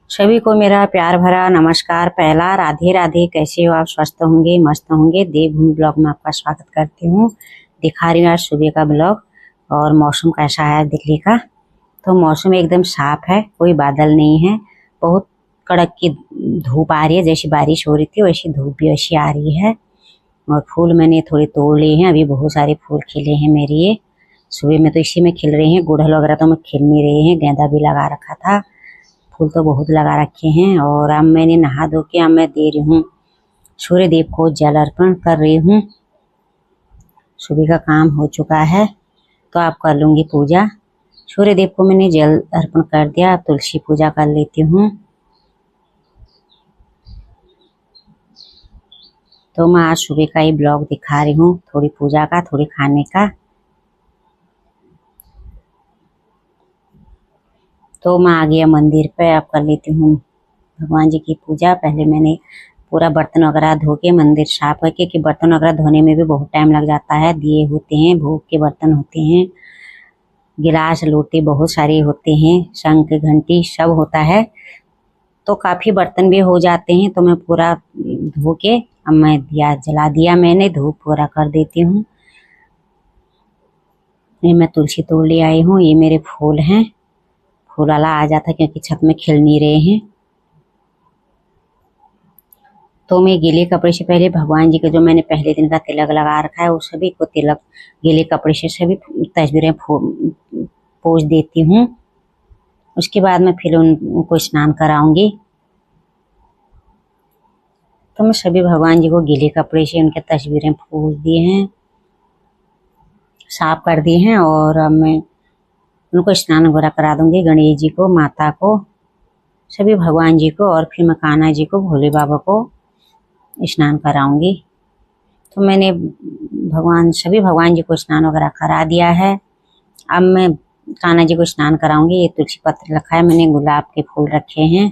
सभी को मेरा प्यार भरा नमस्कार। पहला राधे राधे। कैसे हो आप? स्वस्थ होंगे, मस्त होंगे। देवभूमि ब्लॉग में आपका स्वागत करती हूँ। दिखा रही हूँ आज सुबह का ब्लॉग। और मौसम कैसा है दिल्ली का? तो मौसम एकदम साफ है, कोई बादल नहीं है। बहुत कड़क की धूप आ रही है, जैसी बारिश हो रही थी वैसी धूप भी वैसी आ रही है। और फूल मैंने थोड़े तोड़ लिए हैं, अभी बहुत सारे फूल खिले हैं मेरे। ये सुबह में तो इसी में खिल रहे हैं, गुड़हल वगैरह तो मैं खिल नहीं रहे हैं। गेंदा भी लगा रखा था, फूल तो बहुत लगा रखे हैं। और अब मैंने नहा धो के अब मैं दे रही हूँ सूर्य देव को जल अर्पण कर रही हूँ। सुबह का काम हो चुका है तो आप कर लूँगी पूजा। सूर्य देव को मैंने जल अर्पण कर दिया, अब तुलसी पूजा कर लेती हूँ। तो मैं आज सुबह का ही ब्लॉग दिखा रही हूँ, थोड़ी पूजा का थोड़ी खाने का। तो मैं आ गया मंदिर पे, अब कर लेती हूँ भगवान जी की पूजा। पहले मैंने पूरा बर्तन वगैरह धो के मंदिर साफ करके, कि बर्तन वगैरह धोने में भी बहुत टाइम लग जाता है। दिए होते हैं, भोग के बर्तन होते हैं, गिलास लोटे बहुत सारे होते हैं, शंख घंटी सब होता है, तो काफ़ी बर्तन भी हो जाते हैं। तो मैं पूरा धो के अब मैं दिया जला दिया, मैंने धूप पूरा कर देती हूँ। ये मैं तुलसी तोड़ ले आई हूँ, ये मेरे फूल हैं। फूल वाला आ जाता है क्योंकि छत में खिल नहीं रहे हैं। तो मैं गीले कपड़े से पहले भगवान जी के जो मैंने पहले दिन का तिलक लगा रखा है, वो सभी को तिलक गीले कपड़े से सभी तस्वीरें पोंछ देती हूँ। उसके बाद मैं फिर उनको स्नान कराऊंगी। तो मैं सभी भगवान जी को गीले कपड़े से उनके तस्वीरें पोंछ दिए हैं, साफ कर दिए हैं। और अब मैं उनको स्नान वगैरह करा दूंगी, गणेश जी को, माता को, सभी भगवान जी को। और फिर मैं कान्हा जी को, भोले बाबा को स्नान कराऊंगी। तो मैंने सभी भगवान जी को स्नान वगैरह करा दिया है। अब मैं कान्हा जी को स्नान कराऊंगी। ये तुलसी पत्र रखा है मैंने, गुलाब के फूल रखे हैं,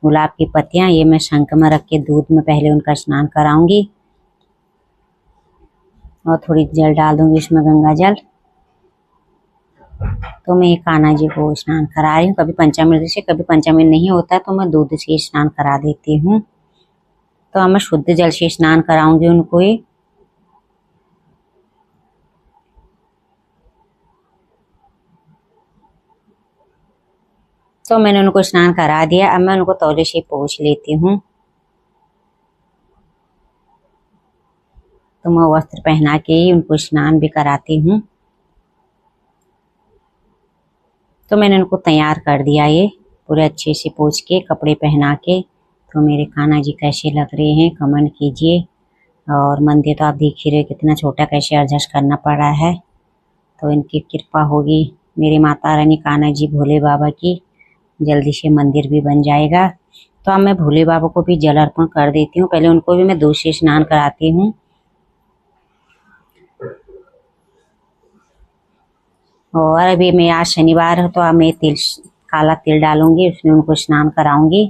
गुलाब की पत्तियां, ये मैं शंख में रख के दूध में पहले उनका स्नान कराऊंगी। और थोड़ी जल डाल दूंगी उसमें, गंगा जल। तो मैं कान्हा जी को स्नान करा रही हूँ। कभी पंचामृत से, कभी पंचामृत नहीं होता तो मैं दूध से स्नान करा देती हूँ। तो अब मैं शुद्ध जल से स्नान कराऊंगी उनको ही। तो मैंने उनको स्नान करा दिया, अब मैं उनको तौले से पोंछ लेती हूँ। तो मैं वस्त्र पहना के ही उनको स्नान भी कराती हूँ। तो मैंने उनको तैयार कर दिया, ये पूरे अच्छे से पोंछ के कपड़े पहना के। तो मेरे कान्हा जी कैसे लग रहे हैं कमेंट कीजिए। और मंदिर तो आप देख ही रहे कितना छोटा, कैसे एडजस्ट करना पड़ा है। तो इनकी कृपा होगी, मेरी माता रानी, कान्हा जी, भोले बाबा की, जल्दी से मंदिर भी बन जाएगा। तो अब मैं भोले बाबा को भी जल अर्पण कर देती हूँ। पहले उनको भी मैं दूध से स्नान कराती हूँ। और अभी मैं आज शनिवार है तो अब मैं काला तिल डालूंगी, उसमें उनको स्नान कराऊंगी।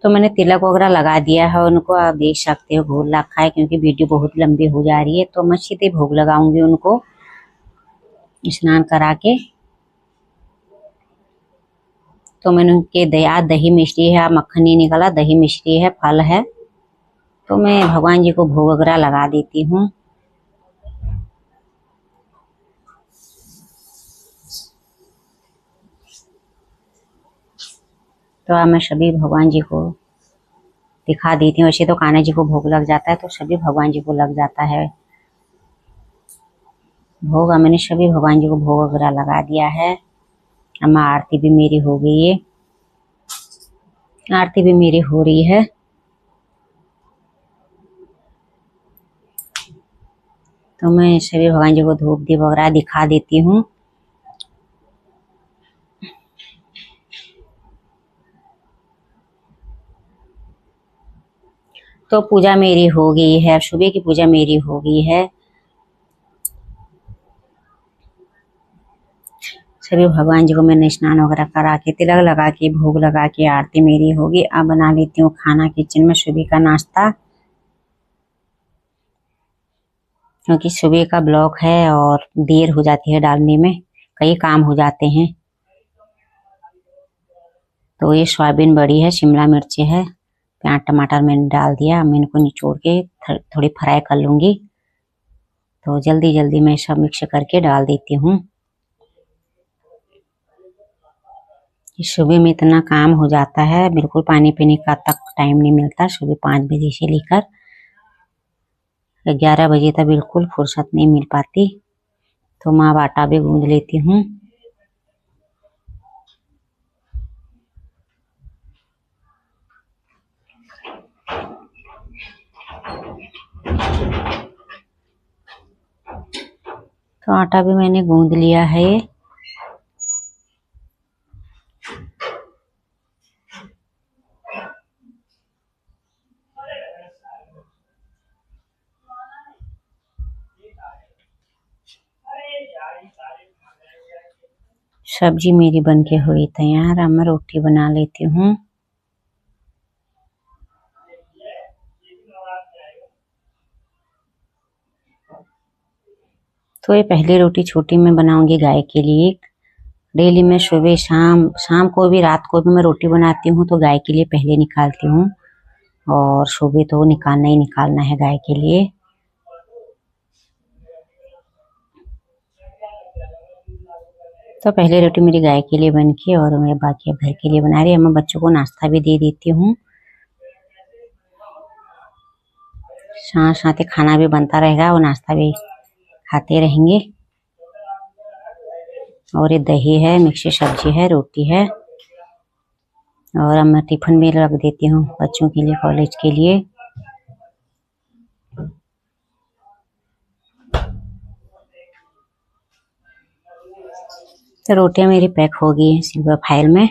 तो मैंने तिलक वगैरह लगा दिया है उनको, आप देख सकते हो भोग रखा है। क्योंकि वीडियो बहुत लंबी हो जा रही है तो मैं सीधे भोग लगाऊंगी उनको स्नान करा के। तो मैंने उनके दही मिश्री है, मक्खन नहीं निकला, दही मिश्री है, फल है। तो मैं भगवान जी को भोग वगैरह लगा देती हूँ। तो अब मैं सभी भगवान जी को दिखा देती हूँ। वैसे तो कान्हा जी को भोग लग जाता है, तो सभी भगवान जी को लग जाता है भोग। मैंने सभी भगवान जी को भोग वगैरह लगा दिया है। अब आरती भी मेरी हो गई है, आरती भी मेरी हो रही है। तो मैं सभी भगवान जी को धूप दीप वगैरह दिखा देती हूँ। तो पूजा मेरी हो गई है, सुबह की पूजा मेरी हो गई है। सभी भगवान जी को मैंने स्नान वगैरह करा के, तिलक लगा के, भोग लगा के, आरती मेरी होगी। अब बना लेती हूँ खाना किचन में सुबह का नाश्ता। क्योंकि सुबह का ब्लॉग है और देर हो जाती है डालने में, कई काम हो जाते हैं। तो ये सोयाबीन बड़ी है, शिमला मिर्ची है, प्याज टमाटर मैंने डाल दिया। मैं इनको निचोड़ के थोड़ी फ्राई कर लूंगी। तो जल्दी जल्दी मैं सब मिक्स करके डाल देती हूँ। सुबह में इतना काम हो जाता है, बिल्कुल पानी पीने का तक टाइम नहीं मिलता। सुबह 5 बजे से लेकर 11 बजे तक बिल्कुल फुर्सत नहीं मिल पाती। तो मैं अब आटा भी गूंद लेती हूँ। तो आटा भी मैंने गूंद लिया है। सब्जी मेरी बनके हुई तैयार। अब मैं रोटी बना लेती हूँ। तो ये पहली रोटी छोटी मैं बनाऊंगी गाय के लिए। डेली मैं सुबह शाम को भी रात को भी मैं रोटी बनाती हूँ, तो गाय के लिए पहले निकालती हूँ। और सुबह तो निकालना ही निकालना है गाय के लिए। तो पहले रोटी मेरी गाय के लिए बन के और मैं बाकी घर के लिए बना रही हूँ। मैं बच्चों को नाश्ता भी दे देती हूँ, साथ साथ खाना भी बनता रहेगा और नाश्ता भी खाते रहेंगे। और ये दही है, मिक्स सब्जी है, रोटी है। और अब मैं टिफिन भी रख देती हूँ बच्चों के लिए, कॉलेज के लिए। तो रोटियां मेरी पैक हो गई है सिल्वर फाइल में।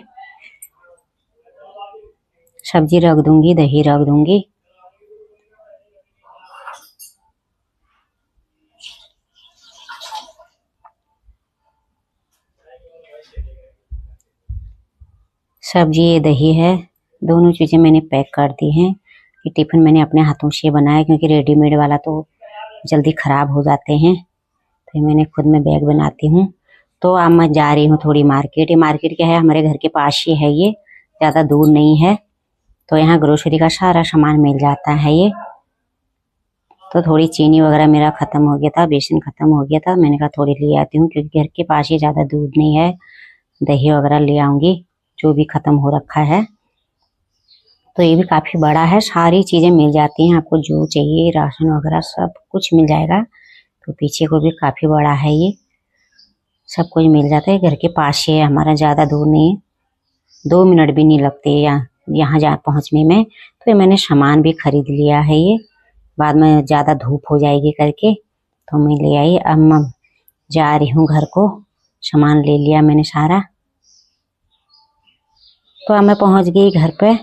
सब्जी रख दूंगी, दही रख दूंगी। सब्जी ये दही है, दोनों चीजें मैंने पैक कर दी हैं। ये टिफिन मैंने अपने हाथों से बनाया, क्योंकि रेडीमेड वाला तो जल्दी खराब हो जाते हैं। तो मैंने खुद में बैग बनाती हूँ। तो अब मैं जा रही हूँ थोड़ी मार्केट। ये मार्केट क्या है, हमारे घर के पास ही है, ये ज्यादा दूर नहीं है। तो यहाँ ग्रोसरी का सारा सामान मिल जाता है ये। तो थोड़ी चीनी वगैरह मेरा खत्म हो गया था, बेसन खत्म हो गया था। मैंने कहा थोड़ी ले आती हूँ, क्योंकि घर के पास ही ज्यादा दूर नहीं है। दही वगैरह ले आऊंगी, जो भी खत्म हो रखा है। तो ये भी काफी बड़ा है, सारी चीजें मिल जाती हैं आपको, जो चाहिए राशन वगैरह सब कुछ मिल जाएगा। तो पीछे को भी काफी बड़ा है, ये सब कुछ मिल जाता है। घर के पास ही है हमारा, ज्यादा दूर नहीं है, 2 मिनट भी नहीं लगते यहाँ जा पहुंचने में। तो ये मैंने सामान भी खरीद लिया है, ये बाद में ज्यादा धूप हो जाएगी करके तो मैं ले आई। अब मैं जा रही हूँ घर को, सामान ले लिया मैंने सारा। तो अब मैं पहुंच गई घर पे।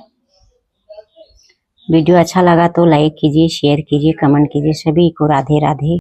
वीडियो अच्छा लगा तो लाइक कीजिए, शेयर कीजिए, कमेंट कीजिए। सभी को राधे राधे।